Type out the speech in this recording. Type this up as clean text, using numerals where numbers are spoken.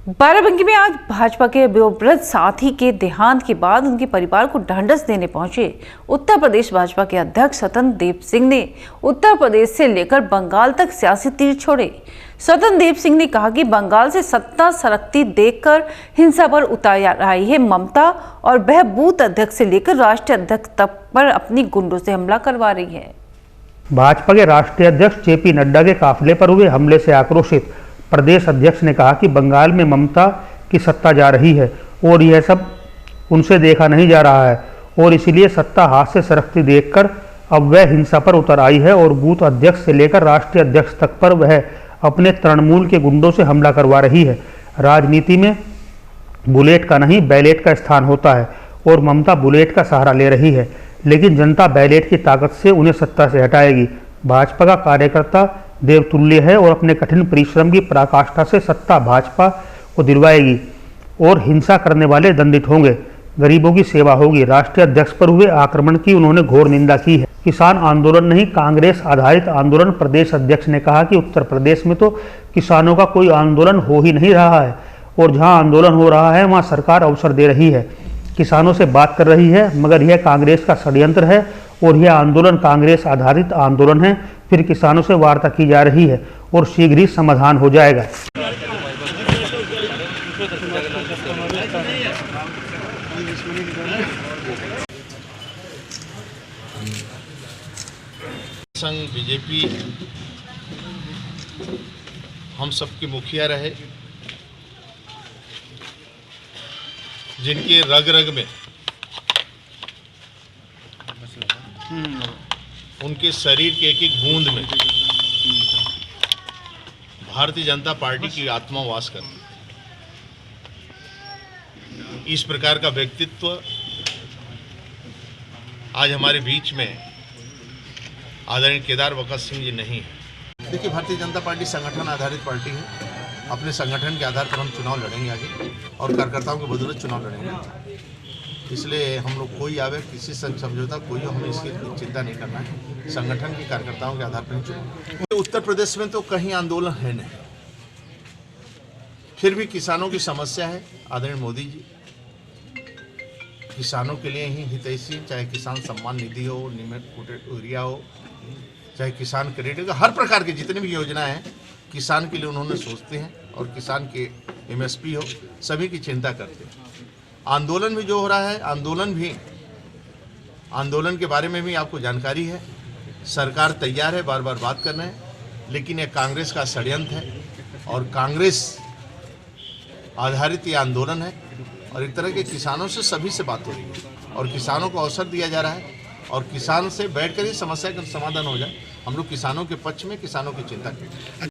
बाराबंकी में आज भाजपा के वयोवृद्ध साथी के देहांत के बाद उनके परिवार को ढांढस देने पहुंचे उत्तर प्रदेश भाजपा के अध्यक्ष स्वतंत्र देव सिंह ने उत्तर प्रदेश से लेकर बंगाल तक सियासी तीर छोड़े। स्वतंत्र देव सिंह ने कहा कि बंगाल से सत्ता सरकती देखकर हिंसा पर उतर आई है ममता और वह बूथ अध्यक्ष से लेकर राष्ट्रीय अध्यक्ष तक पर अपनी गुंडों से हमला करवा रही है। भाजपा के राष्ट्रीय अध्यक्ष जेपी नड्डा के काफिले पर हुए हमले से आक्रोशित प्रदेश अध्यक्ष ने कहा कि बंगाल में ममता की सत्ता जा रही है और यह सब उनसे देखा नहीं जा रहा है और इसीलिए सत्ता हाथ से सरकती देखकर अब वह हिंसा पर उतर आई है और बूथ अध्यक्ष से लेकर राष्ट्रीय अध्यक्ष तक पर वह अपने तृणमूल के गुंडों से हमला करवा रही है। राजनीति में बुलेट का नहीं बैलेट का स्थान होता है और ममता बुलेट का सहारा ले रही है, लेकिन जनता बैलेट की ताकत से उन्हें सत्ता से हटाएगी। भाजपा का कार्यकर्ता देवतुल्य है और अपने कठिन परिश्रम की पराकाष्ठा से सत्ता भाजपा को दिलवाएगी और हिंसा करने वाले दंडित होंगे। गरीबों की सेवा होगी। राष्ट्रीय अध्यक्ष पर हुए आक्रमण की उन्होंने घोर निंदा की है। किसान आंदोलन नहीं, कांग्रेस आधारित आंदोलन। प्रदेश अध्यक्ष ने कहा कि उत्तर प्रदेश में तो किसानों का कोई आंदोलन हो ही नहीं रहा है और जहां आंदोलन हो रहा है वहां सरकार अवसर दे रही है, किसानों से बात कर रही है, मगर यह कांग्रेस का षड्यंत्र है और यह आंदोलन कांग्रेस आधारित आंदोलन है। फिर किसानों से वार्ता की जा रही है और शीघ्र ही समाधान हो जाएगा। संघ बीजेपी हम सबके मुखिया रहे, जिनके रग रग में उनके शरीर के एक एक बूंद में भारतीय जनता पार्टी की आत्मा वास करती। इस प्रकार का व्यक्तित्व आज हमारे बीच में आदरणीय केदार वकत सिंह जी नहीं है। देखिए, भारतीय जनता पार्टी संगठन आधारित पार्टी है। अपने संगठन के आधार पर हम चुनाव लड़ेंगे आगे और कार्यकर्ताओं के बदौलत चुनाव लड़ेंगे। इसलिए हम लोग कोई आवे किसी से समझौता कोई हमें इसकी चिंता नहीं करना है। संगठन के कार्यकर्ताओं के आधार पर चुनाव। उत्तर प्रदेश में तो कहीं आंदोलन है नहीं, फिर भी किसानों की समस्या है। आदरणीय मोदी जी किसानों के लिए ही हितैषी, चाहे किसान सम्मान निधि हो, नीमक यूरिया हो, चाहे किसान क्रेडिट, हर प्रकार की जितनी भी योजनाएं हैं किसान के लिए उन्होंने सोचते हैं और किसान के एमएसपी हो सभी की चिंता करते हैं। आंदोलन भी जो हो रहा है, आंदोलन के बारे में भी आपको जानकारी है। सरकार तैयार है बार बार बात करना है, लेकिन यह कांग्रेस का षड्यंत्र है और कांग्रेस आधारित ये आंदोलन है और एक तरह के किसानों से सभी से बात हो रही है और किसानों को अवसर दिया जा रहा है और किसान से बैठकर ही समस्या का समाधान हो जाए। हम लोग किसानों के पक्ष में, किसानों की चिंता करें।